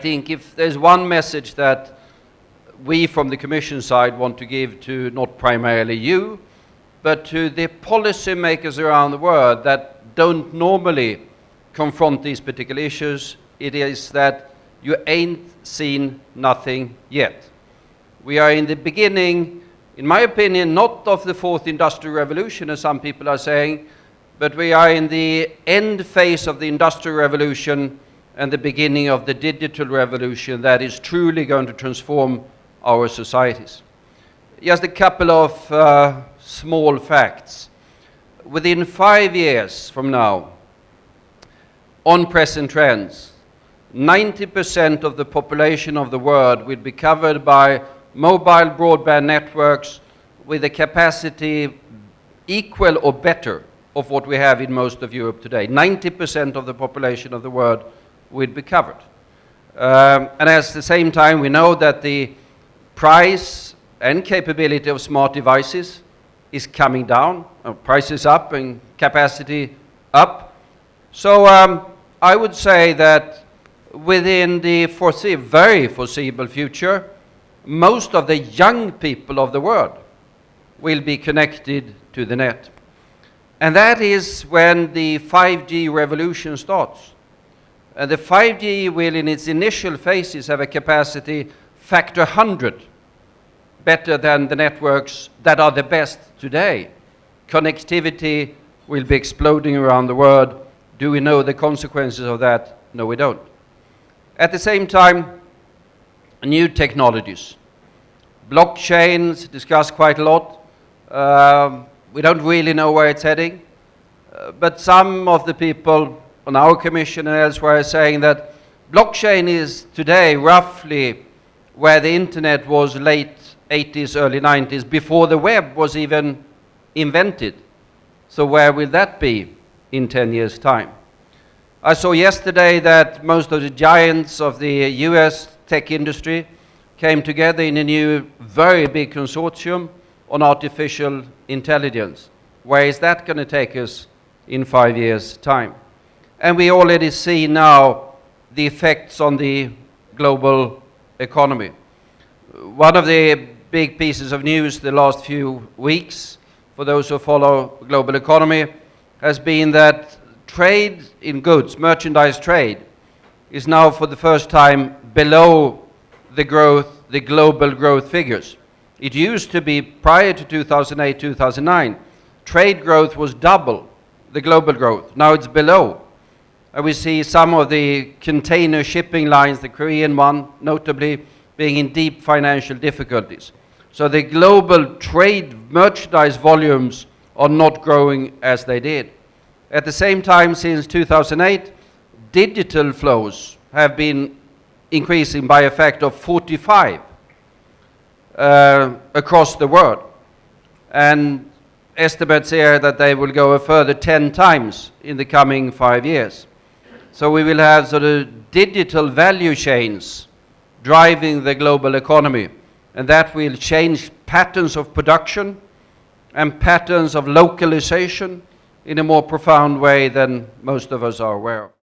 think if there's one message that we from the Commission side want to give to not primarily you, but to the policymakers around the world that don't normally confront these particular issues, it is that you ain't seen nothing yet. We are in the beginning, in my opinion, not of the fourth industrial revolution, as some people are saying, but we are in the end phase of the industrial revolution and the beginning of the digital revolution that is truly going to transform our societies. Just a couple of small facts. Within 5 years from now, on present trends, 90% of the population of the world will be covered by mobile broadband networks with a capacity equal or better of what we have in most of Europe today. 90% of the population of the world will be covered. And at the same time, we know that the price and capability of smart devices is coming down, prices up and capacity up. So I would say that within the very foreseeable future, most of the young people of the world will be connected to the net. And that is when the 5G revolution starts. The 5G will, in its initial phases, have a capacity factor 100 better than the networks that are the best today. Connectivity will be exploding around the world. Do we know the consequences of that? No, we don't. At the same time, new technologies. Blockchains discussed quite a lot. We don't really know where it's heading. But some of the people on our commission and elsewhere are saying that blockchain is today roughly where the internet was late 80s, early 90s, before the web was even invented. So where will that be in 10 years' time? I saw yesterday that most of the giants of the US tech industry came together in a new, very big consortium on artificial intelligence. Where is that going to take us in 5 years' time? And we already see now the effects on the global economy. One of the big pieces of news the last few weeks, for those who follow global economy, has been that trade in goods, merchandise trade, is now for the first time below the global growth figures. It used to be, prior to 2008, 2009, trade growth was double the global growth. Now it's below. And we see some of the container shipping lines, the Korean one notably, being in deep financial difficulties. So the global trade merchandise volumes are not growing as they did. At the same time, since 2008, digital flows have been increasing by a factor of 45 across the world. And estimates here that they will go a further 10 times in the coming 5 years. So we will have sort of digital value chains driving the global economy, and that will change patterns of production and patterns of localization in a more profound way than most of us are aware of.